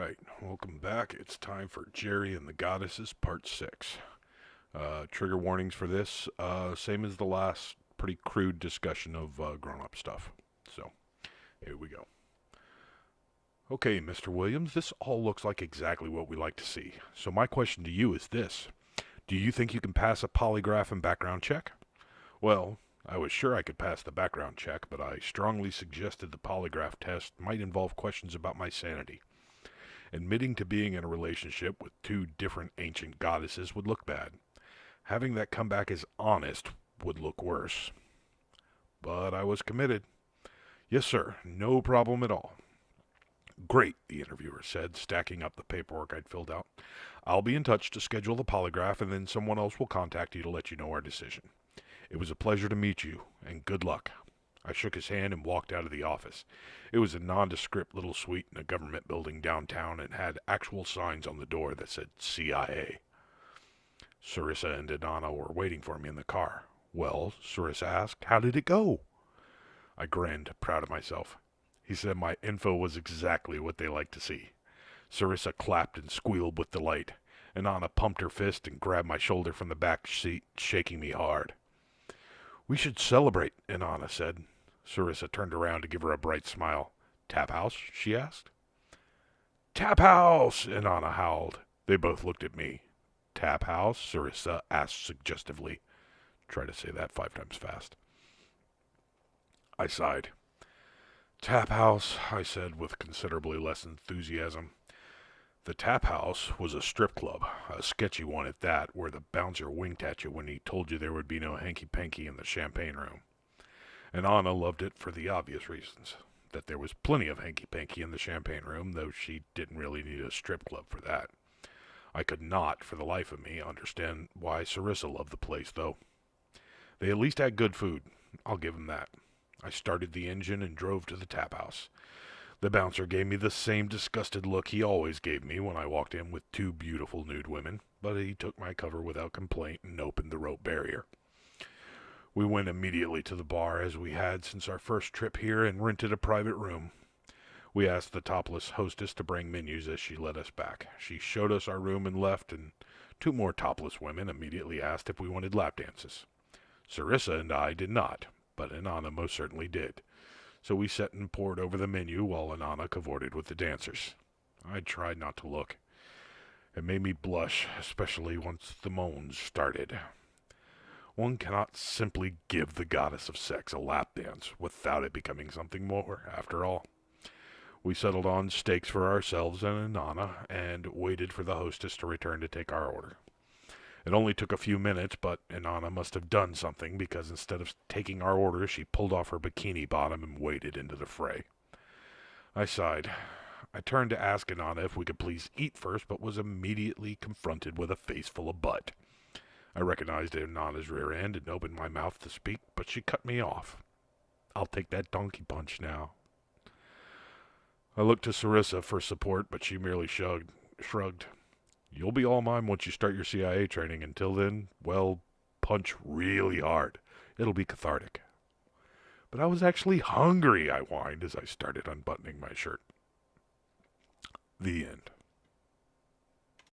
Alright, welcome back. It's time for Jerry and the Goddesses, Part 6. Trigger warnings for this, same as the last pretty crude discussion of grown-up stuff. So, here we go. Okay, Mr. Williams, this all looks like exactly what we like to see. So my question to you is this. Do you think you can pass a polygraph and background check? Well, I was sure I could pass the background check, but I strongly suggested the polygraph test might involve questions about my sanity. Admitting to being in a relationship with two different ancient goddesses would look bad. Having that come back as honest would look worse. But I was committed. Yes, sir, no problem at all. Great, the interviewer said, stacking up the paperwork I'd filled out. I'll be in touch to schedule the polygraph, and then someone else will contact you to let you know our decision. It was a pleasure to meet you, and good luck. I shook his hand and walked out of the office. It was a nondescript little suite in a government building downtown and had actual signs on the door that said CIA. Sarissa and Inanna were waiting for me in the car. Well, Sarissa asked, how did it go? I grinned, proud of myself. He said my info was exactly what they like to see. Sarissa clapped and squealed with delight. Inanna pumped her fist and grabbed my shoulder from the back seat, shaking me hard. We should celebrate, Inanna said. Sarissa turned around to give her a bright smile. Tap house? She asked. Tap house! Inanna howled. They both looked at me. Tap house? Sarissa asked suggestively. Try to say that 5 times fast. I sighed. Tap house, I said with considerably less enthusiasm. The Tap House was a strip club, a sketchy one at that, where the bouncer winked at you when he told you there would be no hanky-panky in the champagne room. And Anna loved it for the obvious reasons, that there was plenty of hanky-panky in the champagne room, though she didn't really need a strip club for that. I could not, for the life of me, understand why Sarissa loved the place, though. They at least had good food. I'll give them that. I started the engine and drove to the Tap House. The bouncer gave me the same disgusted look he always gave me when I walked in with 2 beautiful nude women, but he took my cover without complaint and opened the rope barrier. We went immediately to the bar, as we had since our first trip here, and rented a private room. We asked the topless hostess to bring menus as she led us back. She showed us our room and left, and 2 more topless women immediately asked if we wanted lap dances. Sarissa and I did not, but Inanna most certainly did. So we sat and pored over the menu while Inanna cavorted with the dancers. I tried not to look. It made me blush, especially once the moans started. One cannot simply give the goddess of sex a lap dance without it becoming something more, after all. We settled on steaks for ourselves and Inanna, and waited for the hostess to return to take our order. It only took a few minutes, but Inanna must have done something, because instead of taking our order, she pulled off her bikini bottom and waded into the fray. I sighed. I turned to ask Inanna if we could please eat first, but was immediately confronted with a face full of butt. I recognized Inanna's rear end and opened my mouth to speak, but she cut me off. I'll take that donkey punch now. I looked to Sarissa for support, but she merely shrugged. You'll be all mine once you start your CIA training. Until then, well, punch really hard. It'll be cathartic. But I was actually hungry, I whined as I started unbuttoning my shirt. The end.